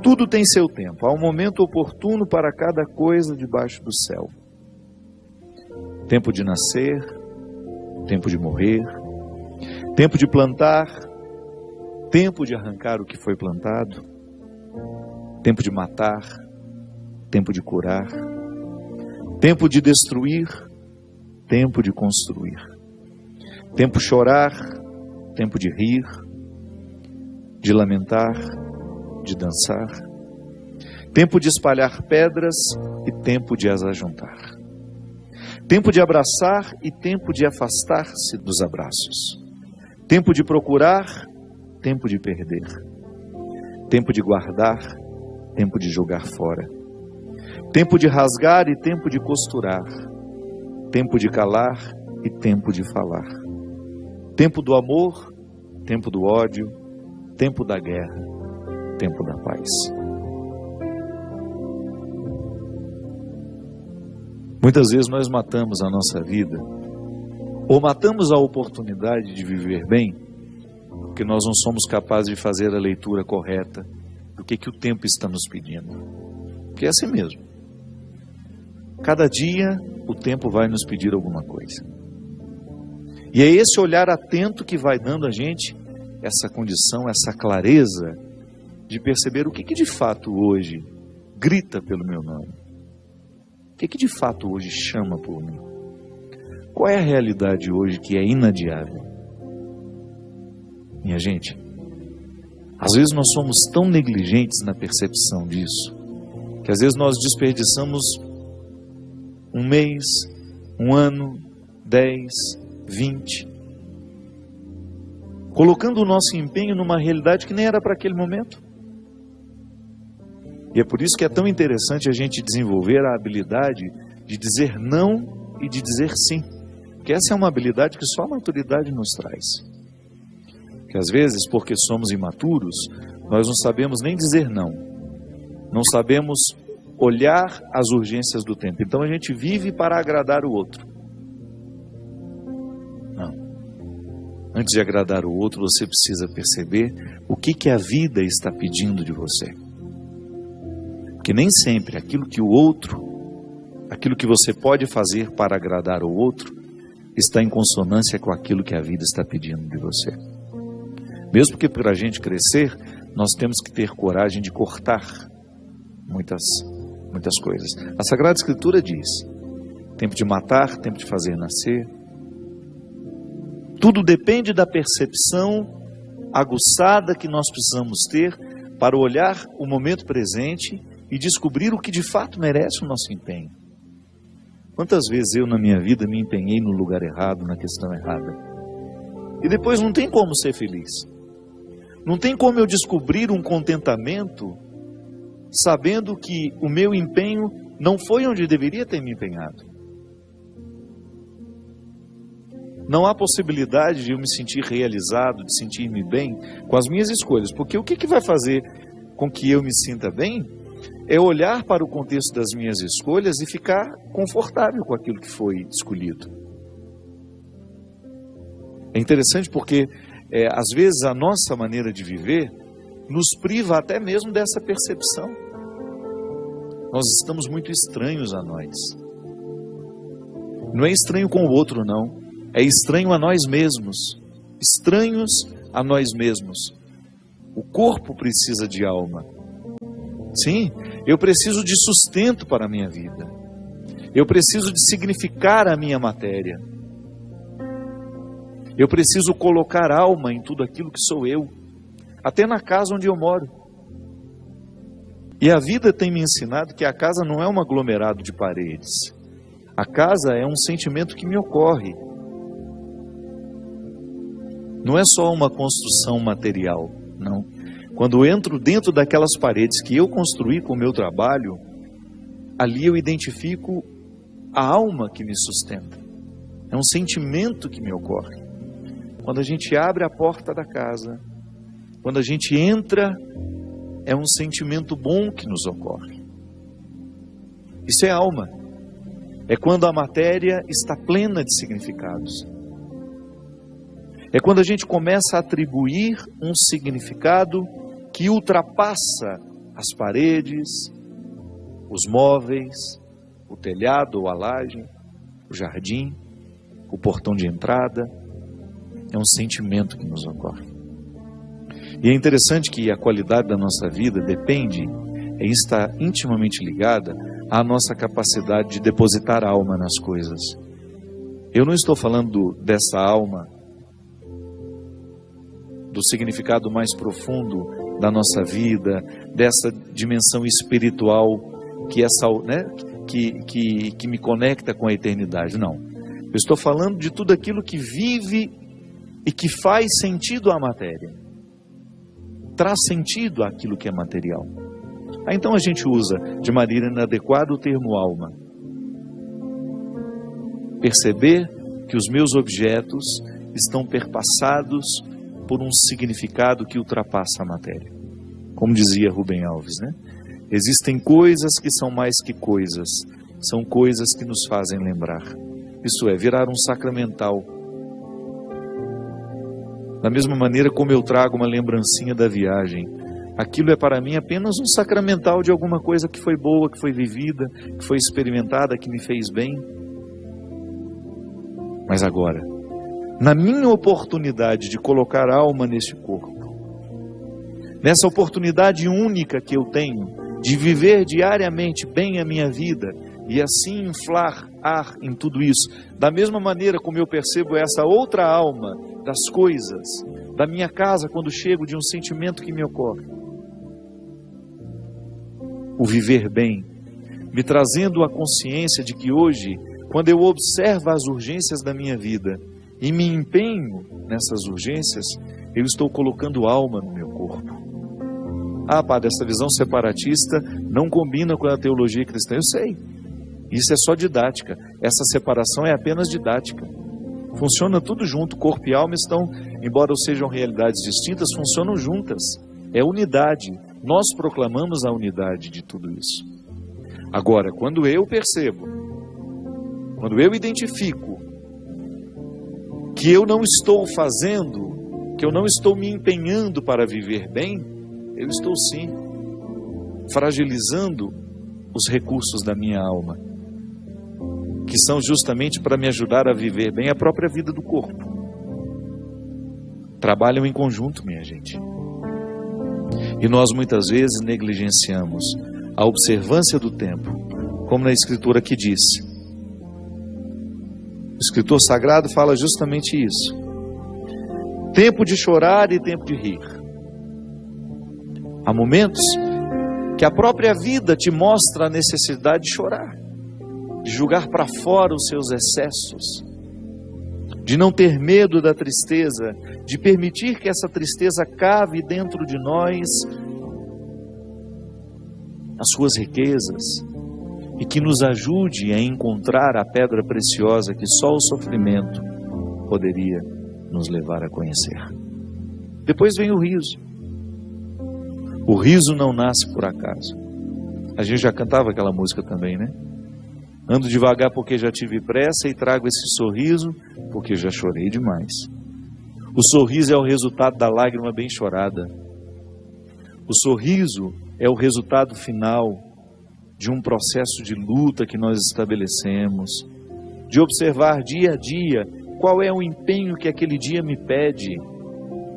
Tudo tem seu tempo, há um momento oportuno para cada coisa debaixo do céu. Tempo de nascer, tempo de morrer, tempo de plantar, tempo de arrancar o que foi plantado, tempo de matar, tempo de curar, tempo de destruir, tempo de construir, tempo de chorar, tempo de rir, de lamentar, de dançar, tempo de espalhar pedras e tempo de as ajuntar, tempo de abraçar e tempo de afastar-se dos abraços, tempo de procurar, tempo de perder, tempo de guardar, tempo de jogar fora, tempo de rasgar e tempo de costurar, tempo de calar e tempo de falar, tempo do amor, tempo do ódio, tempo da guerra, tempo da paz. Muitas vezes nós matamos a nossa vida, ou matamos a oportunidade de viver bem, porque nós não somos capazes de fazer a leitura correta do que o tempo está nos pedindo. Porque é assim mesmo. Cada dia o tempo vai nos pedir alguma coisa. E é esse olhar atento que vai dando a gente essa condição, essa clareza de perceber o que de fato hoje grita pelo meu nome. O que de fato hoje chama por mim. Qual é a realidade hoje que é inadiável? Minha gente, às vezes nós somos tão negligentes na percepção disso, que às vezes nós desperdiçamos um mês, um ano, 10, 20, colocando o nosso empenho numa realidade que nem era para aquele momento. E é por isso que é tão interessante a gente desenvolver a habilidade de dizer não e de dizer sim. Porque essa é uma habilidade que só a maturidade nos traz. Que às vezes, porque somos imaturos, nós não sabemos nem dizer não. Não sabemos olhar as urgências do tempo. Então a gente vive para agradar o outro. Não. Antes de agradar o outro, você precisa perceber o que a vida está pedindo de você. Porque nem sempre aquilo que o outro, aquilo que você pode fazer para agradar o outro, está em consonância com aquilo que a vida está pedindo de você. Mesmo que para a gente crescer, nós temos que ter coragem de cortar muitas coisas. A Sagrada Escritura diz, tempo de matar, tempo de fazer nascer. Tudo depende da percepção aguçada que nós precisamos ter para olhar o momento presente e descobrir o que de fato merece o nosso empenho. Quantas vezes eu na minha vida me empenhei no lugar errado, na questão errada. E depois não tem como ser feliz. Não tem como eu descobrir um contentamento sabendo que o meu empenho não foi onde deveria ter me empenhado. Não há possibilidade de eu me sentir realizado, de sentir-me bem com as minhas escolhas. Porque o que vai fazer com que eu me sinta bem é olhar para o contexto das minhas escolhas e ficar confortável com aquilo que foi escolhido. É interessante porque, às vezes, a nossa maneira de viver nos priva até mesmo dessa percepção. Nós estamos muito estranhos a nós. Não é estranho com o outro, não. É estranho a nós mesmos. Estranhos a nós mesmos. O corpo precisa de alma. Sim, eu preciso de sustento para a minha vida. Eu preciso de significar a minha matéria. Eu preciso colocar alma em tudo aquilo que sou eu. Até na casa onde eu moro. E a vida tem me ensinado que a casa não é um aglomerado de paredes. A casa é um sentimento que me ocorre. Não é só uma construção material, não. Quando eu entro dentro daquelas paredes que eu construí com o meu trabalho, ali eu identifico a alma que me sustenta. É um sentimento que me ocorre. Quando a gente abre a porta da casa, quando a gente entra, é um sentimento bom que nos ocorre. Isso é alma. É quando a matéria está plena de significados. É quando a gente começa a atribuir um significado que ultrapassa as paredes, os móveis, o telhado ou a laje, o jardim, o portão de entrada. É um sentimento que nos ocorre. E é interessante que a qualidade da nossa vida depende, está intimamente ligada à nossa capacidade de depositar alma nas coisas. Eu não estou falando dessa alma, do significado mais profundo da nossa vida, dessa dimensão espiritual que me conecta com a eternidade. Não. Eu estou falando de tudo aquilo que vive e que faz sentido à matéria. Traz sentido àquilo que é material. Então a gente usa de maneira inadequada o termo alma. Perceber que os meus objetos estão perpassados por um significado que ultrapassa a matéria. Como dizia Rubem Alves, né? Existem coisas que são mais que coisas, são coisas que nos fazem lembrar. Isso é, virar um sacramental. Da mesma maneira como eu trago uma lembrancinha da viagem, aquilo é para mim apenas um sacramental de alguma coisa que foi boa, que foi vivida, que foi experimentada, que me fez bem. Mas agora, na minha oportunidade de colocar alma nesse corpo, nessa oportunidade única que eu tenho de viver diariamente bem a minha vida e assim inflar ar em tudo isso, da mesma maneira como eu percebo essa outra alma das coisas, da minha casa quando chego, de um sentimento que me ocorre, o viver bem, me trazendo a consciência de que hoje, quando eu observo as urgências da minha vida e me empenho nessas urgências, eu estou colocando alma no meu corpo. Ah, padre, essa visão separatista não combina com a teologia cristã. Eu sei, isso é só didática. Essa separação é apenas didática. Funciona tudo junto, corpo e alma estão, embora sejam realidades distintas, funcionam juntas. É unidade. Nós proclamamos a unidade de tudo isso. Agora, quando eu percebo, quando eu identifico que eu não estou fazendo, que eu não estou me empenhando para viver bem, eu estou sim fragilizando os recursos da minha alma, que são justamente para me ajudar a viver bem a própria vida do corpo. Trabalham em conjunto, minha gente. E nós muitas vezes negligenciamos a observância do tempo, como na Escritura que diz. O escritor sagrado fala justamente isso. Tempo de chorar e tempo de rir. Há momentos que a própria vida te mostra a necessidade de chorar, de jogar para fora os seus excessos, de não ter medo da tristeza, de permitir que essa tristeza cave dentro de nós as suas riquezas e que nos ajude a encontrar a pedra preciosa que só o sofrimento poderia nos levar a conhecer. Depois vem o riso. O riso não nasce por acaso. A gente já cantava aquela música também, né? Ando devagar porque já tive pressa e trago esse sorriso porque já chorei demais. O sorriso é o resultado da lágrima bem chorada. O sorriso é o resultado final de um processo de luta que nós estabelecemos, de observar dia a dia qual é o empenho que aquele dia me pede,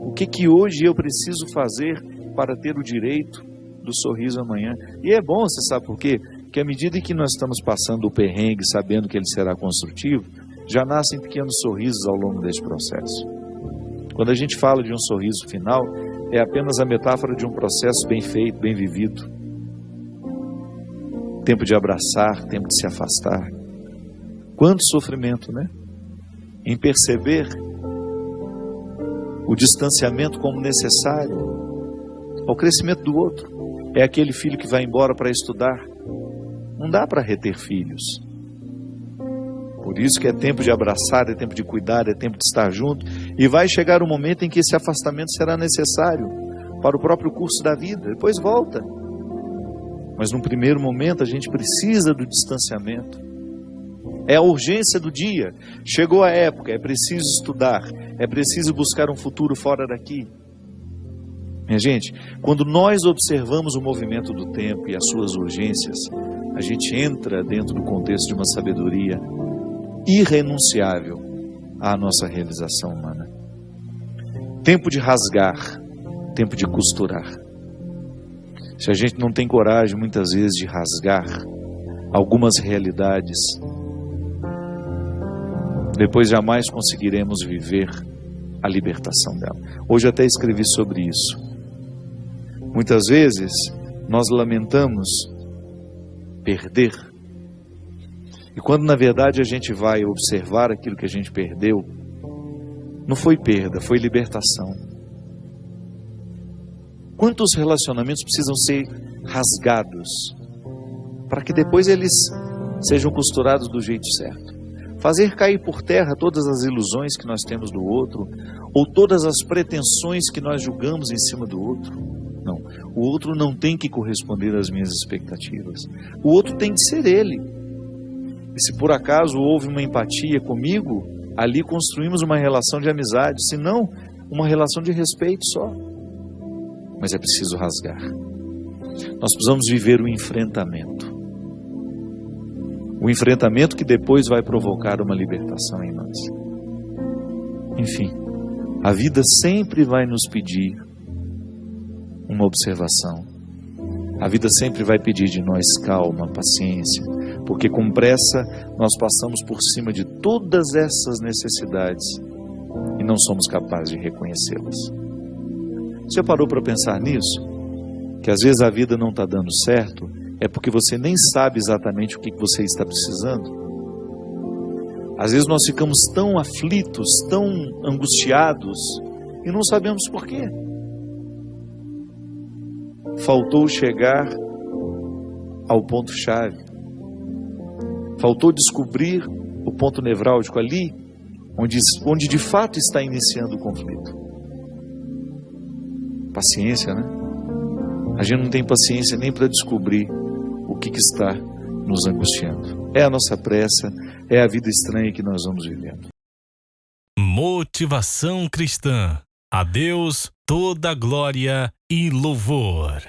o que hoje eu preciso fazer para ter o direito do sorriso amanhã. E é bom, você sabe por quê? Porque à medida que nós estamos passando o perrengue, sabendo que ele será construtivo, já nascem pequenos sorrisos ao longo desse processo. Quando a gente fala de um sorriso final, é apenas a metáfora de um processo bem feito, bem vivido. Tempo de abraçar, tempo de se afastar. Quanto sofrimento, né? Em perceber o distanciamento como necessário ao crescimento do outro. É aquele filho que vai embora para estudar. Não dá para reter filhos. Por isso que é tempo de abraçar, é tempo de cuidar, é tempo de estar junto. E vai chegar um momento em que esse afastamento será necessário para o próprio curso da vida. Depois volta. Mas num primeiro momento a gente precisa do distanciamento. É a urgência do dia. Chegou a época, é preciso estudar, é preciso buscar um futuro fora daqui. Minha gente, quando nós observamos o movimento do tempo e as suas urgências, a gente entra dentro do contexto de uma sabedoria irrenunciável à nossa realização humana. Tempo de rasgar, tempo de costurar. Se a gente não tem coragem, muitas vezes, de rasgar algumas realidades, depois jamais conseguiremos viver a libertação dela. Hoje eu até escrevi sobre isso. Muitas vezes nós lamentamos perder, e quando na verdade a gente vai observar aquilo que a gente perdeu, não foi perda, foi libertação. Quantos relacionamentos precisam ser rasgados para que depois eles sejam costurados do jeito certo? Fazer cair por terra todas as ilusões que nós temos do outro, ou todas as pretensões que nós julgamos em cima do outro. Não, o outro não tem que corresponder às minhas expectativas. O outro tem que ser ele. E se por acaso houve uma empatia comigo, ali construímos uma relação de amizade, se não, uma relação de respeito só. Mas é preciso rasgar. Nós precisamos viver o enfrentamento. O enfrentamento que depois vai provocar uma libertação em nós. Enfim, a vida sempre vai nos pedir uma observação. A vida sempre vai pedir de nós calma, paciência, porque com pressa nós passamos por cima de todas essas necessidades e não somos capazes de reconhecê-las. Você parou para pensar nisso? Que às vezes a vida não está dando certo, é porque você nem sabe exatamente o que você está precisando. Às vezes nós ficamos tão aflitos, tão angustiados, e não sabemos por quê. Faltou chegar ao ponto-chave. Faltou descobrir o ponto nevrálgico ali, onde de fato está iniciando o conflito. Paciência, né? A gente não tem paciência nem para descobrir o que está nos angustiando. É a nossa pressa, é a vida estranha que nós vamos vivendo. Motivação cristã. A Deus toda glória e louvor.